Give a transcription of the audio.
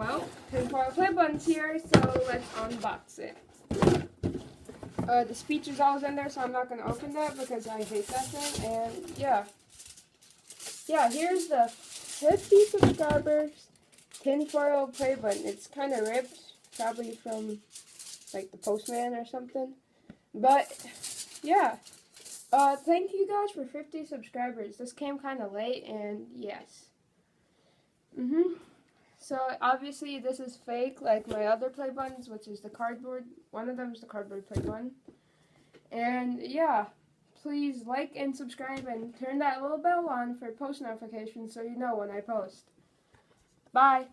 Well, Tinfoil play button's here, so let's unbox it. The speech is always in there, so I'm not going to open that because I hate that thing. And yeah, here's the 50 subscribers Tinfoil play button. It's kind of ripped, probably from like the postman or something. But yeah, thank you guys for 50 subscribers. This came kind of late, and yes. So obviously this is fake, like my other play buttons, which is the cardboard. One of them is the cardboard play button. And yeah, please like and subscribe and turn that little bell on for post notifications so you know when I post. Bye.